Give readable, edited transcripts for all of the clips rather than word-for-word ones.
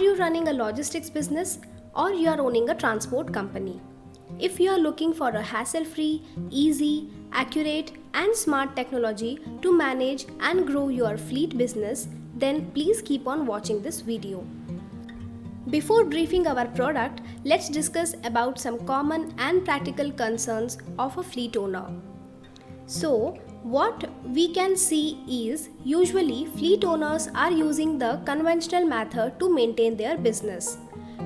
you running a logistics business or you are owning a transport company? If you are looking for a hassle-free, easy, accurate and smart technology to manage and grow your fleet business, then please keep on watching this video. Before briefing our product, let's discuss about some common and practical concerns of a fleet owner. So, what we can see is usually fleet owners are using the conventional method to maintain their business.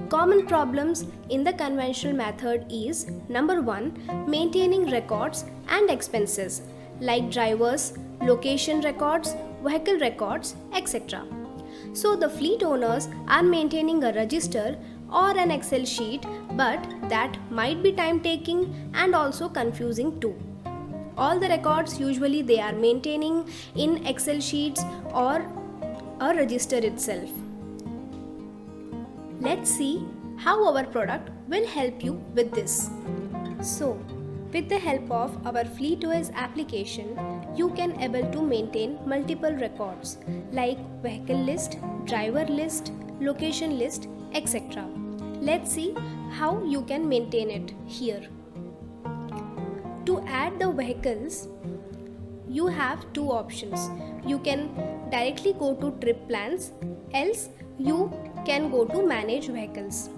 Common problems in the conventional method is number 1, maintaining records and expenses like drivers, location records, vehicle records, etc. So the fleet owners are maintaining a register or an Excel sheet, but that might be time taking and also confusing too. All the records usually they are maintaining in Excel sheets or a register itself. Let's see how our product will help you with this. So, with the help of our FleetOS application, you can able to maintain multiple records like vehicle list, driver list, location list, etc. Let's see how you can maintain it here. To add the vehicles, you have two options. You can directly go to trip plans, else you can go to manage vehicles.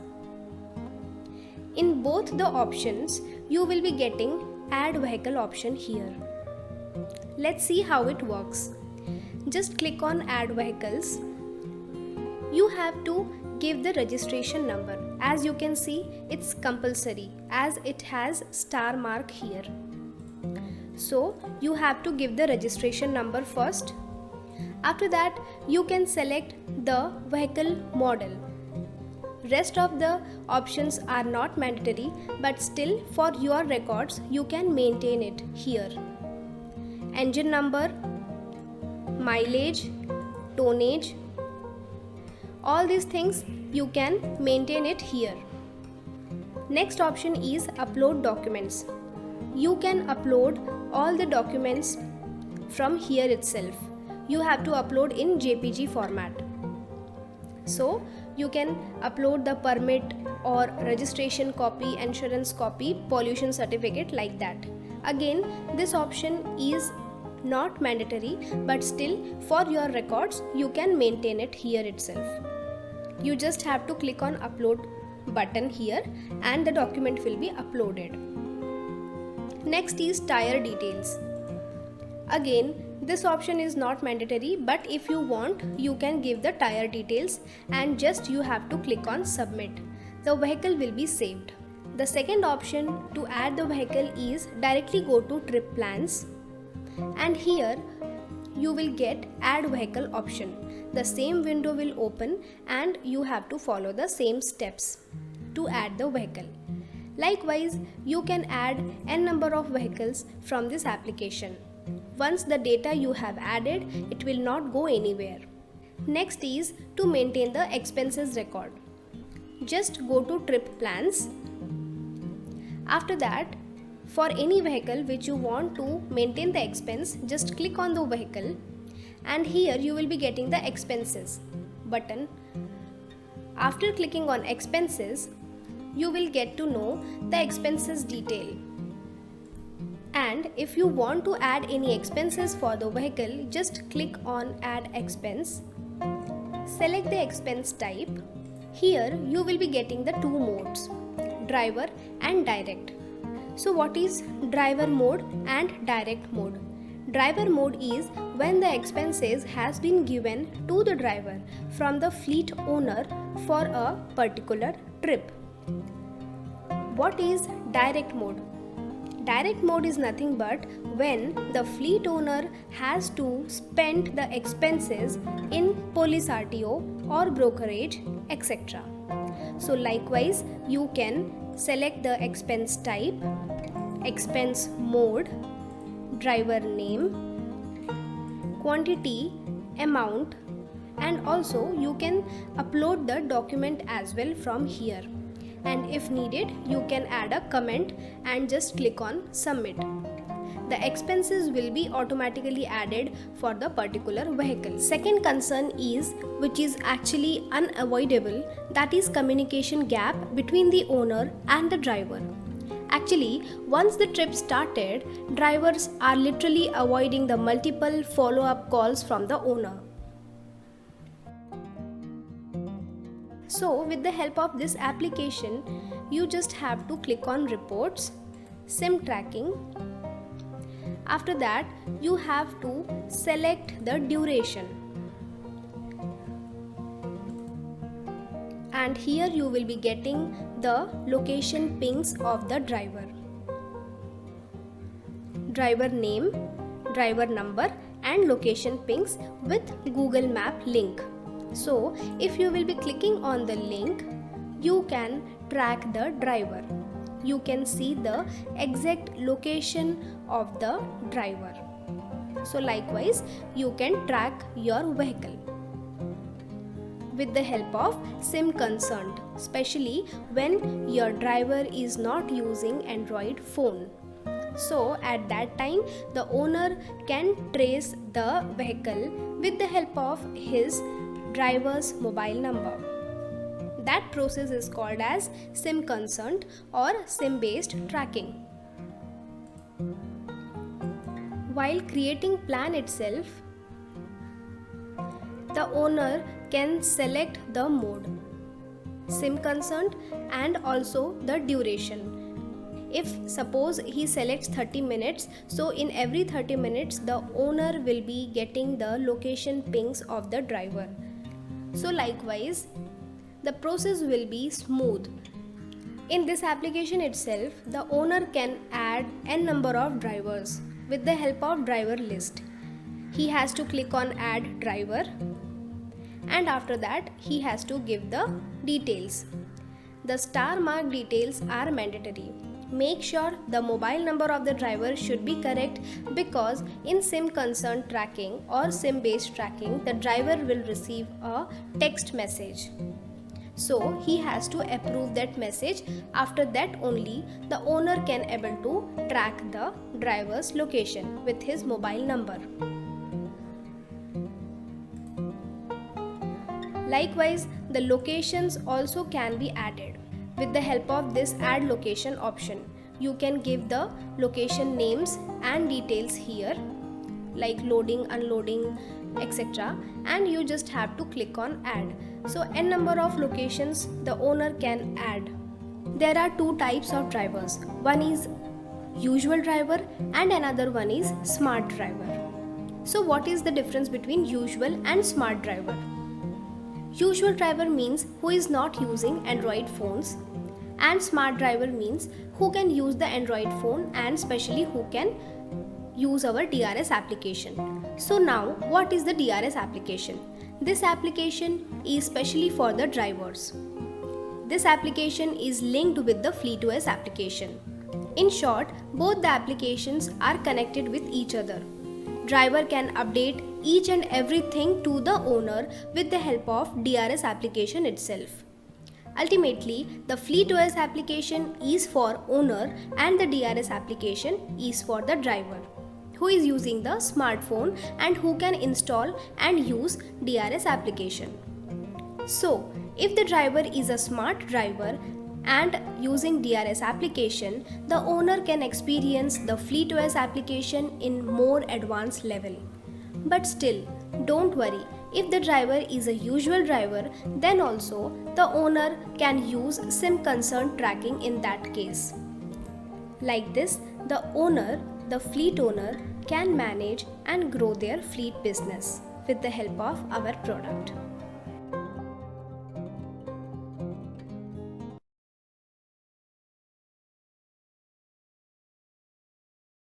In both the options, you will be getting add vehicle option here. Let's see how it works. Just click on add vehicles. You have to give the registration number. As you can see, it's compulsory as it has star mark here. So you have to give the registration number first. After that, you can select the vehicle model. Rest of the options are not mandatory, but still for your records you can maintain it here. Engine number, mileage, tonnage, all these things you can maintain it here. Next option is upload documents. You can upload all the documents from here itself. You have to upload in JPG format. So you can upload the permit or registration copy, insurance copy, pollution certificate like that. Again, this option is not mandatory, but still for your records you can maintain it here itself. You just have to click on upload button here and the document will be uploaded. Next is tire details. Again, this option is not mandatory, but if you want, you can give the tire details and just you have to click on submit. The vehicle will be saved. The second option to add the vehicle is directly go to trip plans and here you will get add vehicle option. The same window will open and you have to follow the same steps to add the vehicle. Likewise, you can add n number of vehicles from this application. Once the data you have added, it will not go anywhere. Next is to maintain the expenses record. Just go to trip plans. After that, for any vehicle which you want to maintain the expense, just click on the vehicle and here you will be getting the expenses button. After clicking on expenses, you will get to know the expenses detail. And if you want to add any expenses for the vehicle, just click on add expense. Select the expense type. Here you will be getting the two modes, driver and direct. So what is driver mode and direct mode? Driver mode is when the expenses has been given to the driver from the fleet owner for a particular trip. What is direct mode? Direct mode is nothing but when the fleet owner has to spend the expenses in police RTO or brokerage, etc. So likewise, you can select the expense type, expense mode, driver name, quantity, amount, and also you can upload the document as well from here. And if needed, you can add a comment and just click on submit. the expenses will be automatically added for the particular vehicle. Second concern is, which is actually unavoidable, that is communication gap between the owner and the driver. Actually, once the trip started, drivers are literally avoiding the multiple follow-up calls from the owner. So, with the help of this application, you just have to click on Reports, SIM Tracking. After that, you have to select the duration. And here you will be getting the location pings of the driver. Driver name, driver number and location pings with Google Map link. So, if you will be clicking on the link, you can track the driver. You can see the exact location of the driver. So, likewise, you can track your vehicle with the help of SIM Concerned, especially when your driver is not using Android phone. So at that time, the owner can trace the vehicle with the help of his driver's mobile number. That process is called as SIM Concerned or SIM based tracking. While creating plan itself, the owner can select the mode, SIM Concerned, and also the duration. If suppose he selects 30 minutes, so in every 30 minutes the owner will be getting the location pings of the driver. So likewise, the process will be smooth. In this application itself, the owner can add n number of drivers with the help of driver list. He has to click on add driver, and after that he has to give the details. The star mark details are mandatory. Make sure the mobile number of the driver should be correct, because in SIM Concerned tracking or SIM based tracking, the driver will receive a text message. So he has to approve that message. After that only the owner can able to track the driver's location with his mobile number. Likewise, the locations also can be added with the help of this add location option. You can give the location names and details here, like loading, unloading, etc. and you just have to click on add. So n number of locations the owner can add. There are two types of drivers. One is usual driver and another one is smart driver. So what is the difference between usual and smart driver? Usual driver means who is not using Android phones, and smart driver means who can use the Android phone and especially who can use our DRS application. So now what is the DRS application? This application is specially for the drivers. This application is linked with the FleetOS application. In short, both the applications are connected with each other. Driver can update each and everything to the owner with the help of DRS application itself. Ultimately, the FleetOS application is for owner and the DRS application is for the driver who is using the smartphone and who can install and use DRS application. So, if the driver is a smart driver and using DRS application, the owner can experience the FleetOS application in more advanced level. But still, don't worry, if the driver is a usual driver, then also the owner can use SIM Concerned tracking in that case. Like this, the fleet owner can manage and grow their fleet business with the help of our product.